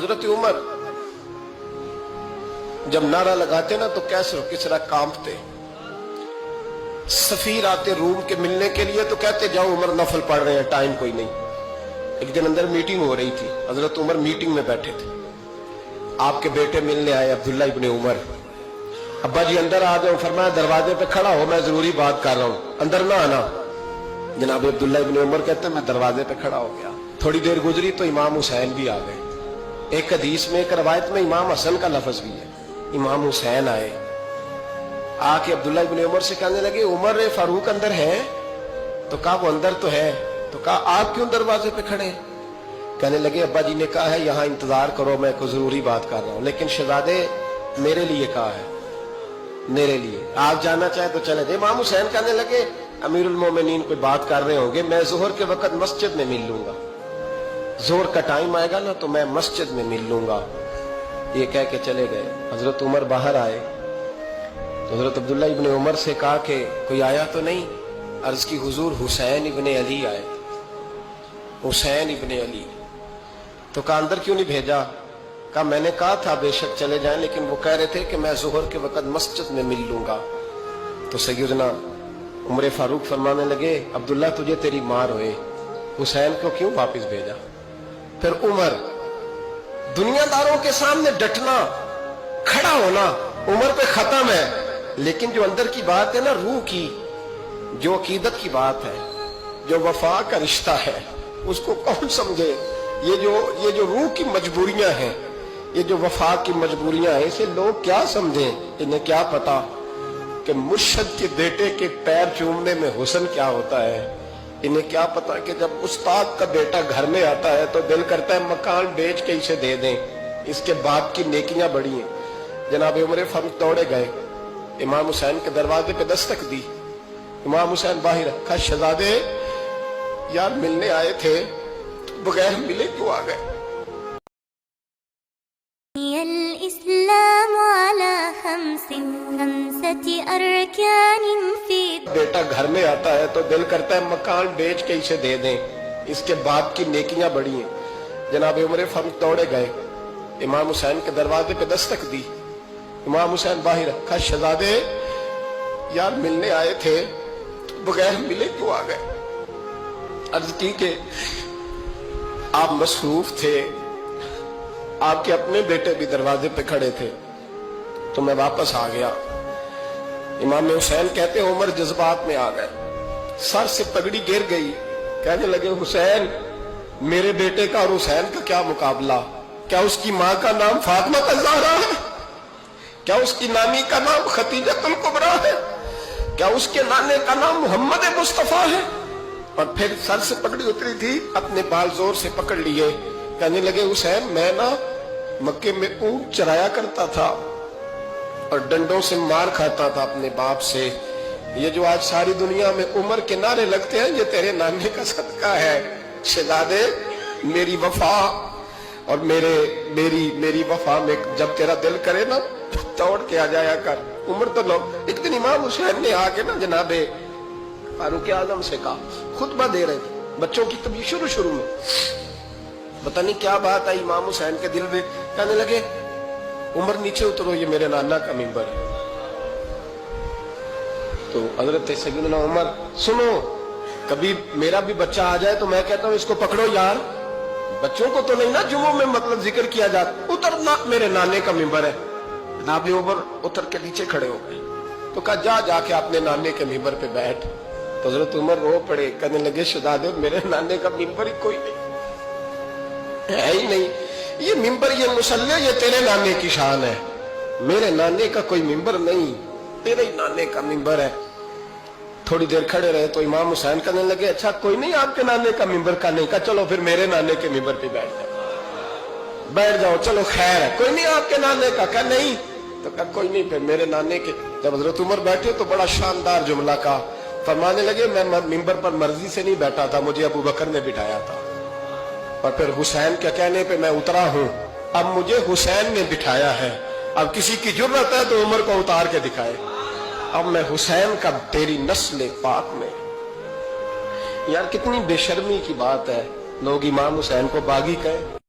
हजरत उमर जब नारा लगाते ना तो कैसर किसरा कांपते। सफीर आते रूम के मिलने के लिए तो कहते जाओ उमर नफल पढ़ रहे हैं, टाइम कोई नहीं। एक दिन अंदर मीटिंग हो रही थी, हजरत उमर मीटिंग में बैठे थे। आपके बेटे मिलने आए अब्दुल्ला इब्ने उमर। अब्बा जी अंदर आ जाओ। फरमाया दरवाजे पे खड़ा हो, मैं जरूरी बात कर रहा हूं, अंदर ना आना। जनाब अब्दुल्ला इब्ने उमर कहते हैं मैं दरवाजे पे खड़ा हो गया। थोड़ी देर गुजरी तो इमाम हुसैन भी आ गए। एक हदीस में एक रवायत में इमाम हसन का लफ्ज भी है। इमाम हुसैन आए, आके अब्दुल्ला इब्ने उमर से कहने लगे उमर फारूक अंदर है? तो कहा वो अंदर तो है। तो कहा आप क्यों दरवाजे पे खड़े? कहने लगे अब्बा जी ने कहा है यहाँ इंतजार करो, मैं कोई जरूरी बात कर रहा हूँ, लेकिन शहजादे मेरे लिए कहा है, मेरे लिए आप जाना चाहे तो चले जाए। इमाम हुसैन कहने लगे अमीरुल मोमिनीन कोई बात कर रहे होंगे, मैं जोहर के वक्त मस्जिद में मिल लूंगा, जोहर का टाइम आएगा ना तो मैं मस्जिद में मिल लूंगा। ये कह के चले गए। हजरत उमर बाहर आए तो हजरत अब्दुल्ला इब्ने उमर से कहा कि कोई आया तो नहीं? अर्ज की हुजूर हुसैन इब्ने अली आए। हुसैन इब्ने अली। तो कहा अंदर क्यों नहीं भेजा? कहा मैंने कहा था बेशक चले जाएं, लेकिन वो कह रहे थे कि मैं जोहर के वक्त मस्जिद में मिल लूंगा। तो सैयदना उमर फारूक फरमाने लगे अब्दुल्ला तुझे तेरी मां रोए, हुसैन को क्यों वापस भेजा? फिर उमर दुनियादारों के सामने डटना, खड़ा होना उमर पे खत्म है, लेकिन जो अंदर की बात है ना, रूह की, जो अकीदत की बात है, जो वफा का रिश्ता है, उसको कौन समझे? ये जो रूह की मजबूरियां हैं, ये जो वफा की मजबूरियां हैं, इसे लोग क्या समझें? इन्हें क्या पता कि मुर्शद के बेटे के पैर चूमने में हुस्न क्या होता है? इन्हें क्या पता कि जब उस्ताद का बेटा घर में आता है तो दिल करता है मकान बेच के इसे दे दें, इसके बाप की नेकियां बड़ी हैं। जनाब उमर फारूक दौड़े गए, इमाम हुसैन के दरवाजे पे दस्तक दी। इमाम हुसैन बाहर रखा, शहजादे यार मिलने आए थे, तो बगैर मिले क्यों आ गए? बेटा घर में आता है तो दिल करता है मकान बेच के इसे दे दें, इसके बाप की नेकियां बड़ी हैं। जनाब उमर फारूक दौड़े गए, इमाम हुसैन के दरवाजे पे दस्तक दी। इमाम हुसैन बाहर रखा, शहजादे यार मिलने आए थे, तो बगैर मिले क्यों आ गए? अर्ज की कि आप मसरूफ थे, आपके अपने बेटे भी दरवाजे पे खड़े थे, तो मैं वापस आ गया। इमाम हुसैन कहते उमर जज्बात में आ गए, सर से पगड़ी गिर गई। कहने लगे हुसैन, मेरे बेटे का और हुसैन का क्या मुकाबला? क्या उसकी माँ का नाम फातिमा ज़हरा है? क्या उसकी नानी का नाम खदीजतुल कुबरा है? क्या उसके नाने का नाम मोहम्मद मुस्तफा है? और फिर सर से पगड़ी उतरी थी, अपने बाल जोर से पकड़ लिए। कहने लगे हुसैन, मैं ना मक्के में ऊंट चराया करता था और डंडों से मार खाता था अपने बाप से। ये जो आज सारी दुनिया में उमर के नारे लगते हैं, ये तेरे नाने का सदका है। शहजादे मेरी वफा और मेरी वफा में जब तेरा दिल करे ना दौड़ के आ जाया कर। उमर तो लोग, एक दिन इमाम हुसैन ने आके ना जनाबे फारूक आजम से कहा, खुतबा दे रहे थे बच्चों की, तभी शुरू में पता नहीं क्या बात आई इमाम हुसैन के दिल में। कहने लगे उमर नीचे उतरो, ये मेरे नाना का मिंबर है। तो हजरत सैयदना उमर, सुनो, कभी मेरा भी बच्चा आ जाए तो मैं कहता हूं इसको पकड़ो यार, बच्चों को तो नहीं ना जुम्मों में मतलब जिक्र किया जाता, उतरना मेरे नाने का मिंबर है। जनाब उमर उतर के नीचे खड़े हो गए। तो कहा जाके अपने नाने के मिंबर पे बैठ। तो हजरत उमर रो पड़े, कहने लगे शहजादे मेरे नाने का मिंबर ही कोई नहीं है ही नहीं, ये मिंबर ये मुसल्ले ये तेरे नाने की शान है, मेरे नाने का कोई मिंबर नहीं, तेरे ही नाने का मिंबर है। थोड़ी देर खड़े रहे तो इमाम हुसैन कहने लगे अच्छा कोई नहीं आपके नाने का मिंबर का नहीं? का चलो फिर मेरे नाने के मिंबर पे बैठ जाओ, चलो खैर है, कोई नहीं आपके नाने का नहीं? तो कहा कोई नहीं, फिर मेरे नाने के। जब हजरत उमर बैठे तो बड़ा शानदार जुमला का फरमाने लगे, मैं मिंबर पर मर्जी से नहीं बैठा था, मुझे अबू बकर ने बिठाया था, और फिर हुसैन के कहने पे मैं उतरा हूं, अब मुझे हुसैन ने बिठाया है। अब किसी की जुर्रत है तो उमर को उतार के दिखाए, अब मैं हुसैन का तेरी नस्ल पाक में। यार कितनी बेशर्मी की बात है, लोग इमाम हुसैन को बागी कहे।